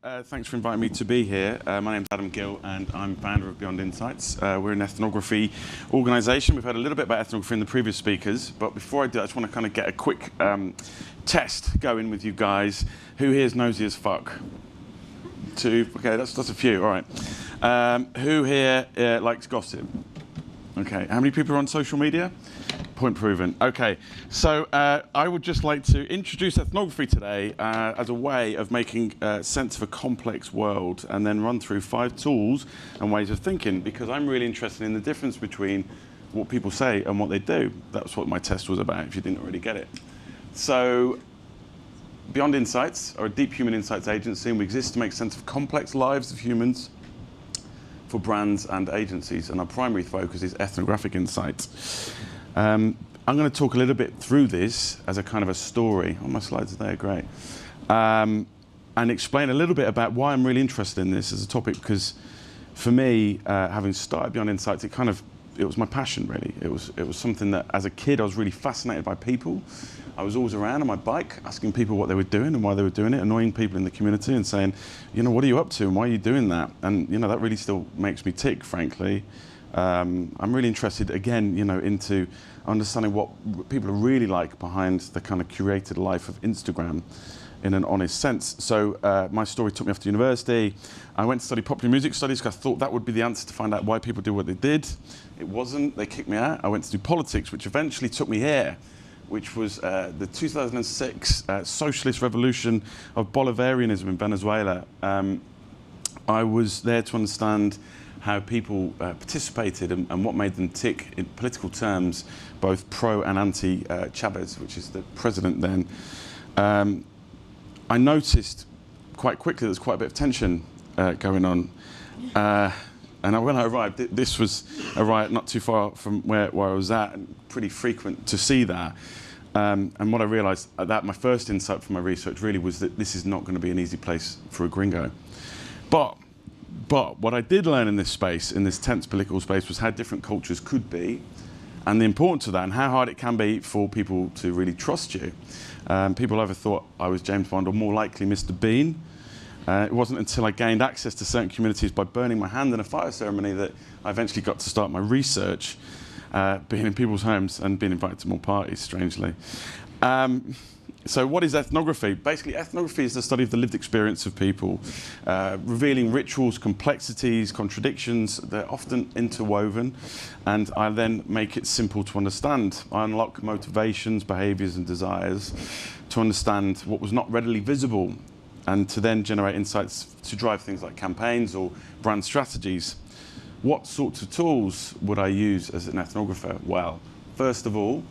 Thanks for inviting me to be here. My name's Adam Gill and I'm founder of Beyond Insights. We're an ethnography organisation. We've heard a little bit about ethnography in the previous speakers, but before I do, I just want to kind of get a quick test going with you guys. Who here is nosy as fuck? Two? Okay, that's a few, all right. Who here likes gossip? Okay, how many people are on social media? Point proven. Okay, so I would just like to introduce ethnography today as a way of making sense of a complex world and then run through 5 tools and ways of thinking, because I'm really interested in the difference between what people say and what they do. That's what my test was about, if you didn't already get it. So, Beyond Insights are a deep human insights agency, and we exist to make sense of complex lives of humans for brands and agencies, and our primary focus is ethnographic insights. I'm going to talk a little bit through this as a kind of a story. Oh, my slides are there, great. And explain a little bit about why I'm really interested in this as a topic, because for me, having started Beyond Insights, it was my passion, really. It was something that, as a kid, I was really fascinated by people. I was always around on my bike, asking people what they were doing and why they were doing it, annoying people in the community and saying, you know, what are you up to and why are you doing that? And, you know, that really still makes me tick, frankly. I'm really interested, again, you know, into understanding what people are really like behind the kind of curated life of Instagram in an honest sense. So my story took me off to university. I went to study popular music studies because I thought that would be the answer to find out why people do what they did. It wasn't. They kicked me out. I went to do politics, which eventually took me here, which was the 2006 socialist revolution of Bolivarianism in Venezuela. I was there to understand how people participated and what made them tick in political terms, both pro and anti-Chavez, which is the president then. I noticed quite quickly there's quite a bit of tension going on. And when I arrived, this was a riot not too far from where I was at, and pretty frequent to see that. And what I realized at that, my first insight from my research really was that this is not going to be an easy place for a gringo. But what I did learn in this space, in this tense political space, was how different cultures could be, and the importance of that, and how hard it can be for people to really trust you. People either thought I was James Bond or more likely Mr. Bean. It wasn't until I gained access to certain communities by burning my hand in a fire ceremony that I eventually got to start my research, being in people's homes and being invited to more parties, strangely. So what is ethnography? Basically, ethnography is the study of the lived experience of people, revealing rituals, complexities, contradictions. They're often interwoven, and I then make it simple to understand. I unlock motivations, behaviors, and desires to understand what was not readily visible, and to then generate insights to drive things like campaigns or brand strategies. What sorts of tools would I use as an ethnographer? Well, first of all,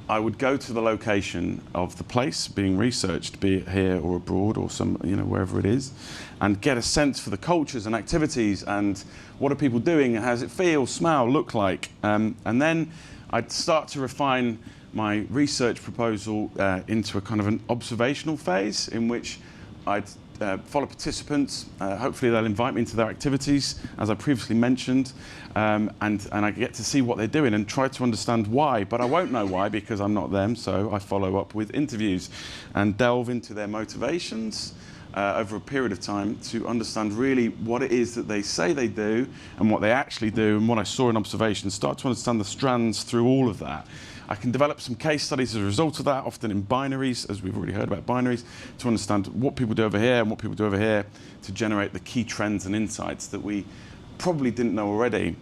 I would go to the location of the place being researched, be it here or abroad or wherever it is, and get a sense for the cultures and activities and what are people doing, how does it feel, smell, look like. And then I'd start to refine my research proposal into a kind of an observational phase in which I'd follow participants. Hopefully they'll invite me into their activities, as I previously mentioned, and I get to see what they're doing and try to understand why, but I won't know why because I'm not them, so I follow up with interviews and delve into their motivations over a period of time to understand really what it is that they say they do and what they actually do and what I saw in observation, start to understand the strands through all of that. I can develop some case studies as a result of that, often in binaries, as we've already heard about binaries, to understand what people do over here and what people do over here to generate the key trends and insights that we probably didn't know already.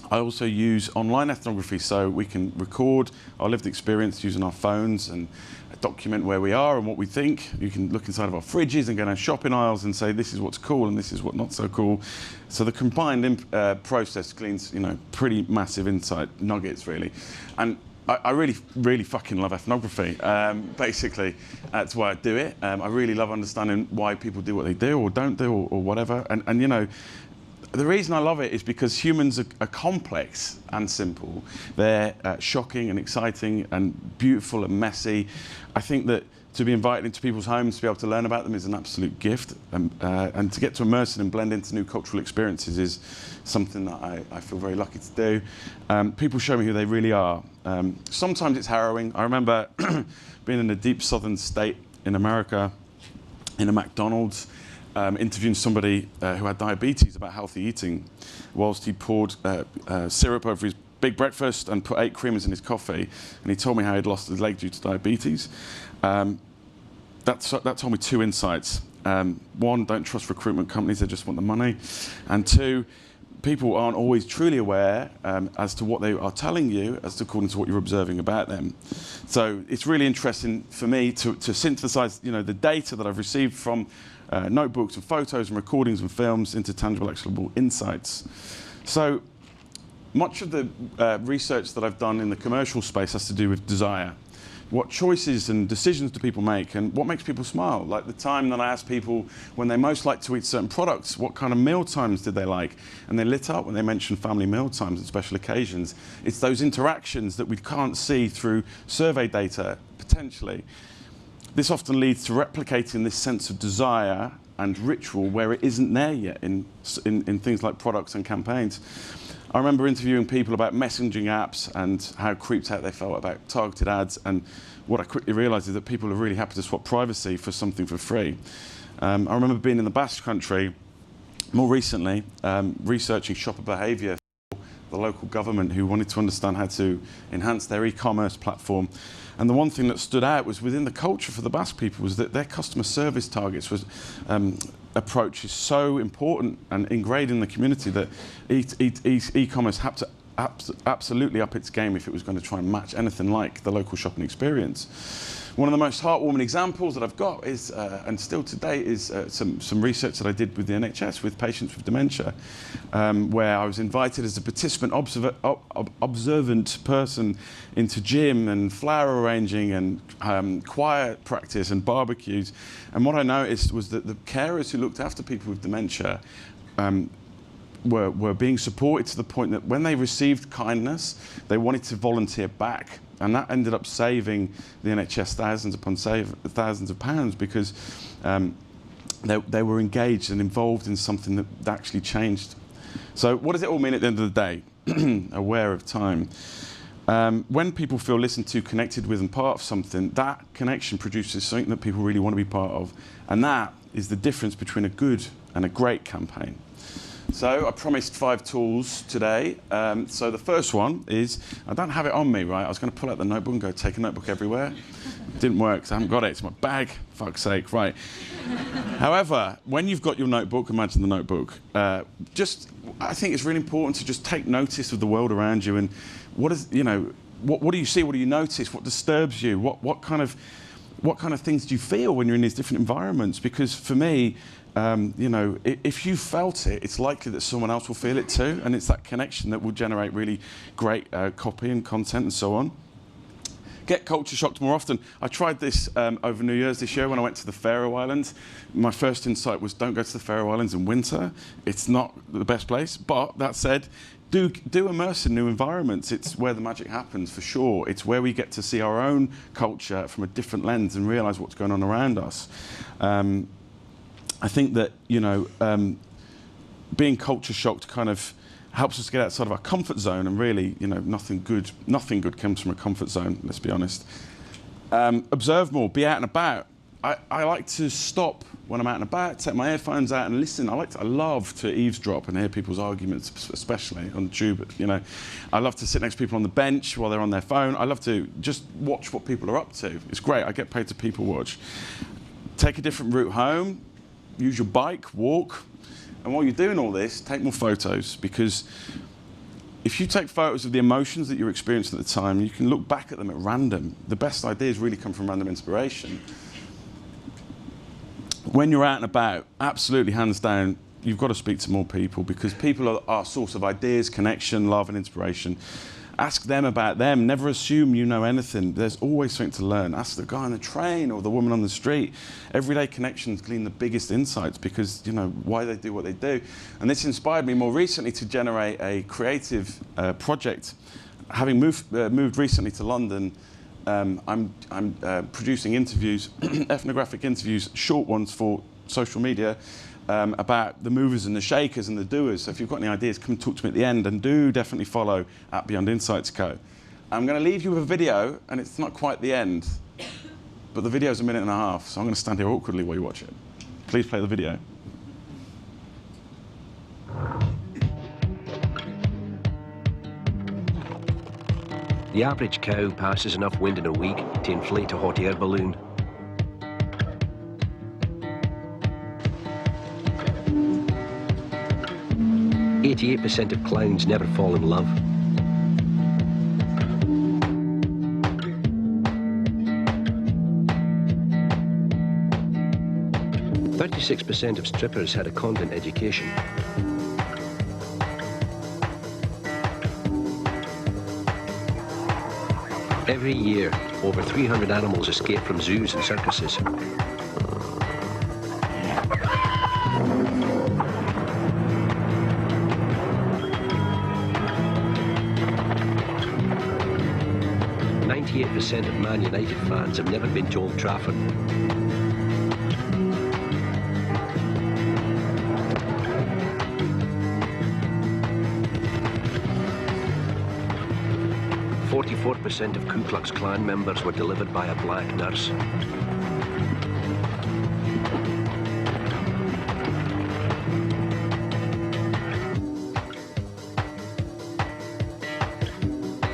I also use online ethnography, so we can record our lived experience using our phones and document where we are and what we think. You can look inside of our fridges and go down shopping aisles and say this is what's cool and this is what's not so cool. So the combined process gleans, pretty massive insight nuggets, really. And I really, really fucking love ethnography, basically. That's why I do it. I really love understanding why people do what they do or don't do or whatever. And the reason I love it is because humans are complex and simple. They're shocking and exciting and beautiful and messy. I think that to be invited into people's homes, to be able to learn about them is an absolute gift. And to get to immerse and blend into new cultural experiences is something that I feel very lucky to do. People show me who they really are. Sometimes it's harrowing. I remember being in a deep southern state in America, in a McDonald's, interviewing somebody who had diabetes about healthy eating, whilst he poured syrup over his big breakfast and put 8 creamers in his coffee, and he told me how he'd lost his leg due to diabetes. That told me 2 insights. 1, don't trust recruitment companies, they just want the money. And 2, people aren't always truly aware as to what they are telling you as to according to what you're observing about them. So it's really interesting for me to synthesize, the data that I've received from notebooks and photos and recordings and films into tangible, actionable insights. So much of the research that I've done in the commercial space has to do with desire. What choices and decisions do people make, and what makes people smile? Like the time that I asked people when they most like to eat certain products, what kind of meal times did they like? And they lit up when they mentioned family meal times and special occasions. It's those interactions that we can't see through survey data, potentially. This often leads to replicating this sense of desire and ritual where it isn't there yet in things like products and campaigns. I remember interviewing people about messaging apps and how creeped out they felt about targeted ads, and what I quickly realised is that people are really happy to swap privacy for something for free. I remember being in the Basque Country more recently, researching shopper behaviour for the local government who wanted to understand how to enhance their e-commerce platform. And the one thing that stood out was within the culture for the Basque people was that their customer service targets was approach is so important and ingrained in the community that e-commerce had to absolutely up its game if it was going to try and match anything like the local shopping experience. One of the most heartwarming examples that I've got is, and still today, is some research that I did with the NHS with patients with dementia, where I was invited as a participant observant person into gym and flower arranging and choir practice and barbecues. And what I noticed was that the carers who looked after people with dementia were being supported to the point that when they received kindness, they wanted to volunteer back. And that ended up saving the NHS thousands upon thousands of pounds because they were engaged and involved in something that actually changed. So what does it all mean at the end of the day? Aware of time. When people feel listened to, connected with and part of something, that connection produces something that people really want to be part of. And that is the difference between a good and a great campaign. So I promised 5 tools today. So the first one is, I don't have it on me, right? I was going to pull out the notebook and go take a notebook everywhere. It didn't work, because I haven't got it. It's in my bag, fuck's sake, right. However, when you've got your notebook, imagine the notebook, I think it's really important to just take notice of the world around you and what is, what do you see, what do you notice, what disturbs you, what kind of things do you feel when you're in these different environments? Because for me, if you felt it, it's likely that someone else will feel it too, and it's that connection that will generate really great copy and content and so on. Get culture shocked more often. I tried this over New Year's this year when I went to the Faroe Islands. My first insight was don't go to the Faroe Islands in winter. It's not the best place, but that said, do immerse in new environments. It's where the magic happens, for sure. It's where we get to see our own culture from a different lens and realise what's going on around us. I think that, being culture shocked kind of helps us get outside of our comfort zone, and really, nothing good comes from a comfort zone, let's be honest. Observe more, be out and about. I like to stop when I'm out and about, take my earphones out and listen. I love to eavesdrop and hear people's arguments, especially on the tube. I love to sit next to people on the bench while they're on their phone. I love to just watch what people are up to. It's great, I get paid to people watch. Take a different route home, use your bike, walk. And while you're doing all this, take more photos, because if you take photos of the emotions that you're experiencing at the time, you can look back at them at random. The best ideas really come from random inspiration. When you're out and about, absolutely, hands down, you've got to speak to more people, because people are our source of ideas, connection, love and inspiration. Ask them about them. Never assume you know anything. There's always something to learn. Ask the guy on the train or the woman on the street. Everyday connections glean the biggest insights, because why they do what they do. And this inspired me more recently to generate a creative project. Having moved recently to London, I'm producing interviews, ethnographic interviews, short ones for social media, about the movers and the shakers and the doers. So if you've got any ideas, come talk to me at the end, and do definitely follow @BeyondInsightsCo. I'm going to leave you with a video, and it's not quite the end, but the video's 1.5 minutes, so I'm going to stand here awkwardly while you watch it. Please play the video. The average cow passes enough wind in a week to inflate a hot air balloon. "88% of clowns never fall in love." "36% of strippers had a convent education." Every year, over 300 animals escape from zoos and circuses. "98% of Man United fans have never been to Old Trafford." "44% of Ku Klux Klan members were delivered by a black nurse."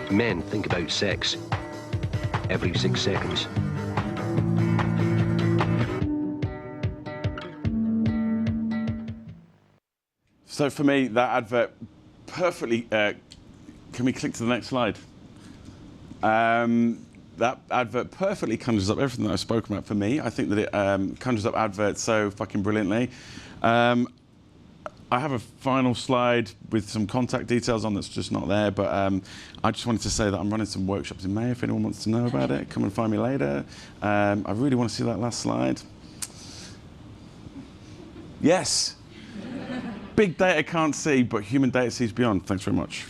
Men think about sex every 6 seconds. So for me, that advert perfectly, can we click to the next slide? That advert perfectly conjures up everything that I've spoken about for me. I think that it conjures up adverts so fucking brilliantly. I have a final slide with some contact details on that's just not there, but I just wanted to say that I'm running some workshops in May. If anyone wants to know about it, come and find me later. I really want to see that last slide. Yes. Big data can't see, but human data sees beyond. Thanks very much.